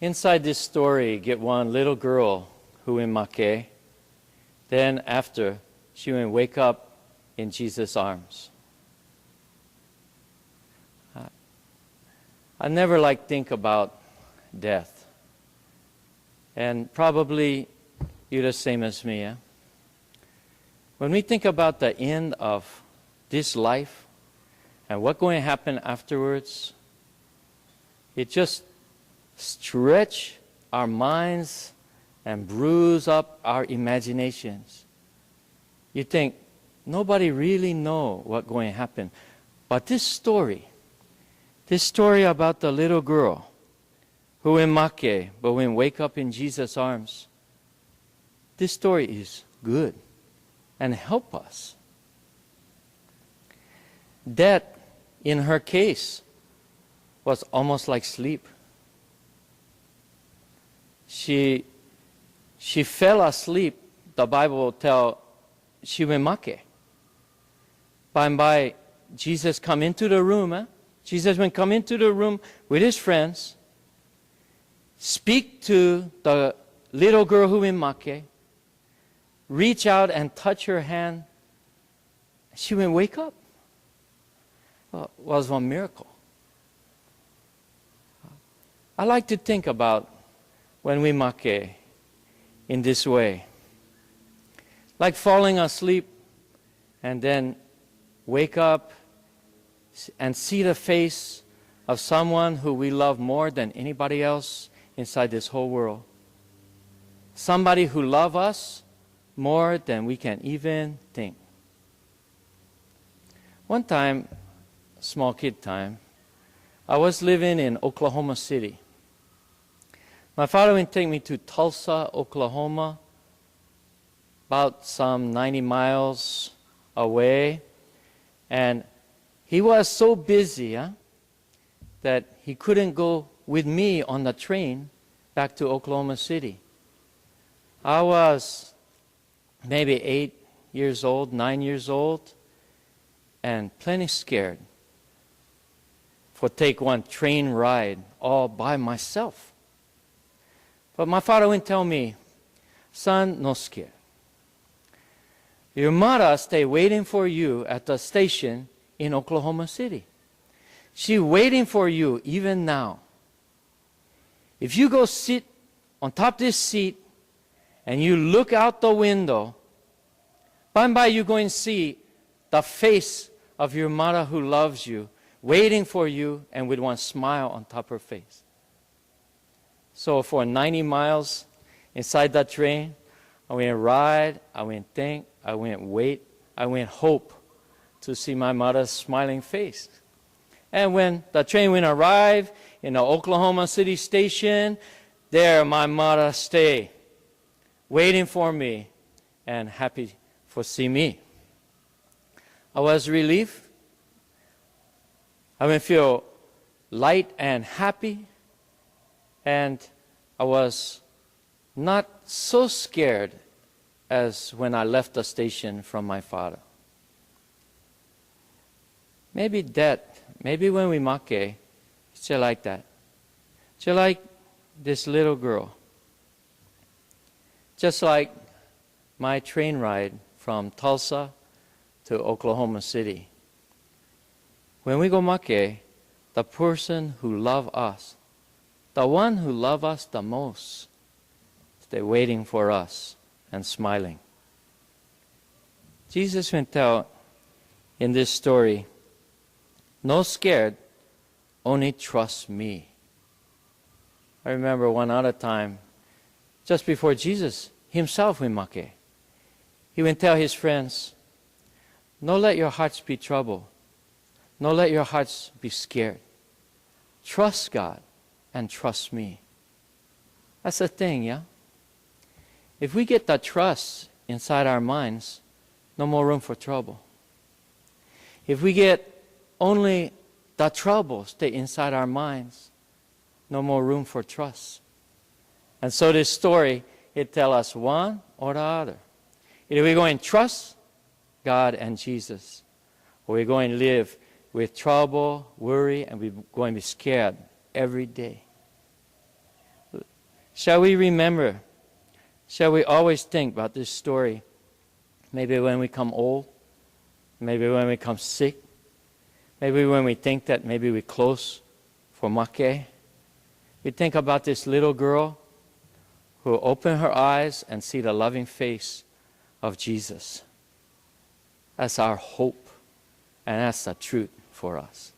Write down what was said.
Inside this story, get one little girl who in make. Then after, she will wake up in Jesus' arms. I never think about death. And probably you're the same as me. Yeah? When we think about the end of this life and what's going to happen afterwards, it just stretch our minds and bruise up our imaginations. You think, nobody really know what's going to happen. But this story about the little girl who in make, but when wake up in Jesus' arms, this story is good and help us. Death, in her case, was almost like sleep. She fell asleep, the Bible tell, she went make. By and by, Jesus come into the room. Jesus went come into the room with his friends, speak to the little girl who in make, reach out and touch her hand. She went wake up. Well, it was one miracle. I like to think about when we make in this way. Like falling asleep and then wake up and see the face of someone who we love more than anybody else inside this whole world. Somebody who loves us more than we can even think. One time, small kid time, I was living in Oklahoma City. My father would take me to Tulsa, Oklahoma, about some 90 miles away. And he was so busy that he couldn't go with me on the train back to Oklahoma City. I was maybe 8 years old, 9 years old, and plenty scared for take one train ride all by myself. But my father would tell me, son, no scared. Your mother stay waiting for you at the station in Oklahoma City. She's waiting for you even now. If you go sit on top of this seat and you look out the window, by and by you're going to see the face of your mother who loves you, waiting for you and with one smile on top of her face. So for 90 miles inside that train, I went ride, I went think, I went wait, I went hope to see my mother's smiling face. And when the train went arrive in the Oklahoma City station, there my mother stay, waiting for me and happy for see me. I was relieved. I would feel light and happy, and I was not so scared as when I left the station from my father. Maybe that, maybe when we make, it's just like that. Just like this little girl. Just like my train ride from Tulsa to Oklahoma City. When we go make, the person who loves us, the one who loves us the most, they're waiting for us and smiling. Jesus will tell in this story, no scared, only trust me. I remember one other time, just before Jesus himself will make, he will tell his friends, no let your hearts be troubled. No let your hearts be scared. Trust God and trust me. That's the thing, yeah? If we get that trust inside our minds, no more room for trouble. If we get only the trouble stay inside our minds, no more room for trust. And so this story, it tells us one or the other. Either we're going to trust God and Jesus, or we're going to live with trouble, worry, and we're going to be scared every day. Shall we remember? Shall we always think about this story? Maybe when we come old, maybe when we come sick, maybe when we think that maybe we're close for make. We think about this little girl who opened her eyes and see the loving face of Jesus. That's our hope, and that's the truth for us.